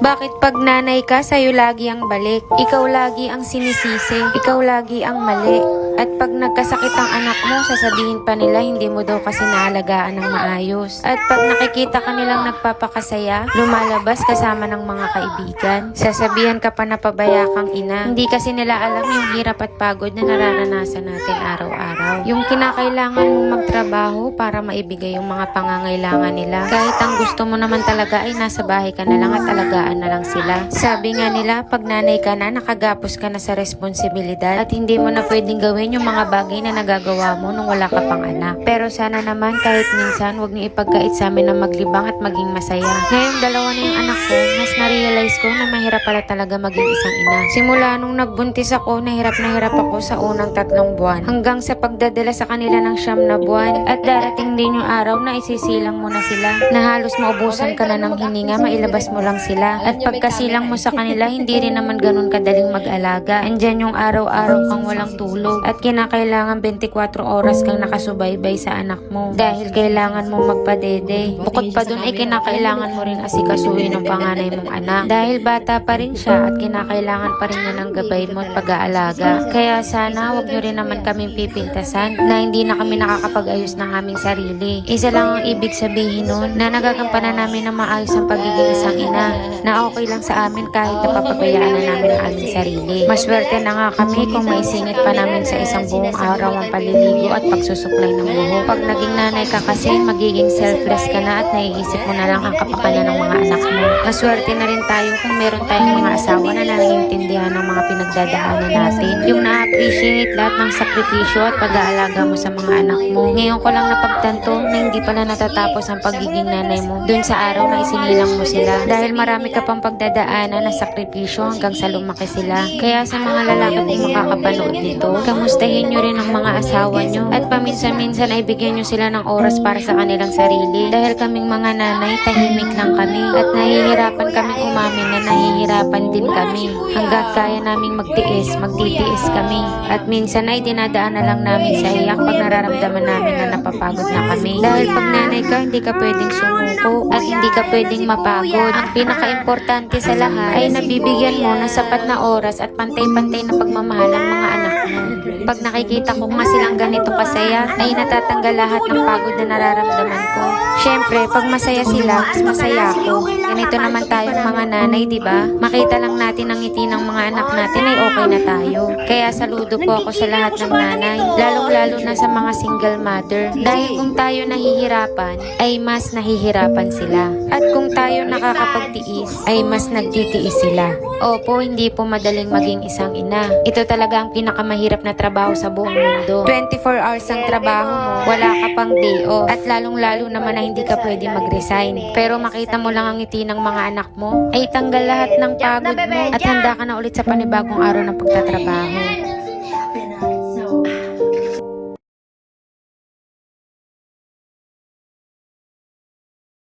Bakit pag nanay ka, sa'yo lagi ang balik? Ikaw lagi ang sinisisi, ikaw lagi ang mali. At pag nagkasakit ang anak mo, sasabihin pa nila hindi mo daw kasi naalagaan ng maayos. At pag nakikita ka nilang nagpapakasaya, lumalabas kasama ng mga kaibigan. Sasabihan ka pa na pabaya kang ina. Hindi kasi nila alam yung hirap at pagod na nararanasan natin araw-araw. Yung kinakailangan mong magtrabaho para maibigay yung mga pangangailangan nila. Kahit ang gusto mo naman talaga ay nasa bahay ka na lang at alagaan na lang sila. Sabi nga nila, pag nanay ka na, nakagapos ka na sa responsibilidad at hindi mo na pwedeng gawin yung mga bagay na nagagawa mo nung wala ka pang anak. Pero sana naman kahit minsan wag niyo ipagkait sa amin na maglibang at maging masaya. Ngayong dalawa na yung anak ko, mas na-realize ko na mahirap pala talaga maging isang ina. Simula nung nagbuntis ako, nahirap ako sa unang 3 buwan. Hanggang sa pagdadala sa kanila ng 9 na buwan. At darating din yung araw na isisilang mo na sila. Na halos maubusan ka na ng hininga, mailabas mo lang sila. At pagkasilang mo sa kanila, hindi rin naman ganun kadaling mag-alaga. Andyan yung araw-araw kang walang tulog. At kinakailangan 24 oras kang nakasubaybay sa anak mo dahil kailangan mo magpadede. Bukod pa dun ay kinakailangan mo rin asikasuhin ng panganay mong anak dahil bata pa rin siya at kinakailangan pa rin niya ng gabay mo at pag-aalaga. Kaya sana wag nyo rin naman kaming pipintasan na hindi na kami nakakapag-ayos ng aming sarili. Isa lang ang ibig sabihin nun na nagagampanan namin na maayos ang pagiging isang ina na okay lang sa amin kahit napapabayaan na namin ang aming sarili. Maswerte na nga kami kung maisingit pa namin sa isang buong araw ang paliligo at pagsusuklay ng buhok. Pag naging nanay ka kasi, magiging selfless ka na at naiisip mo na lang ang kapakanan ng mga anak mo. Maswerte na rin tayo kung meron tayong mga asawa na naiintindihan ng mga pinagdadaanan natin. Yung na-appreciate lahat ng sakripisyo at pag-aalaga mo sa mga anak mo. Ngayon ko lang napagtanto na hindi pala natatapos ang pagiging nanay mo dun sa araw na isinilang mo sila. Dahil marami ka pang pagdadaanan na sakripisyo hanggang sa lumaki sila. Kaya sa mga lalaki kung makakapanood nito, kamustahin nyo rin ang mga asawa nyo at paminsan-minsan ay bigyan nyo sila ng oras para sa kanilang sarili. Dahil kaming mga nanay, tahimik lang kami at nahihirapan kaming umamin na nahihirapan din kami. Hanggat kaya naming magtiis, magtitiis kami. At minsan ay dinadaan na lang namin sa iyak pag nararamdaman namin na napapagod na kami. Dahil pag nanay ka, hindi ka pwedeng sumuko at hindi ka pwedeng mapagod. Ang pinaka-importante sa lahat ay nabibigyan mo ng sapat na oras at pantay-pantay na pagmamahal ang mga anak mo. Pag nakikita ko nga silang ganito kasaya, ay natatanggal lahat ng pagod na nararamdaman ko. Siyempre, pag masaya sila, mas masaya ako. Ganito naman tayong mga nanay, di ba? Makita lang natin ang ngiti ng mga anak natin ay okay na tayo. Kaya saludo po ako sa lahat ng nanay, lalong-lalo na sa mga single mother. Dahil kung tayo nahihirapan, ay mas nahihirapan sila. At kung tayo nakakapagtiis, ay mas nagtitiis sila. Opo, hindi po madaling maging isang ina. Ito talaga ang pinakamahirap na trabaho sa buong mundo. 24 hours ang trabaho mo, wala ka pang day off. At lalong-lalo naman na hindi ka pwede mag-resign. Pero makita mo lang ang ngiti ng mga anak mo, ay tanggal lahat ng pagod mo at handa ka na ulit sa panibagong araw ng pagtatrabaho.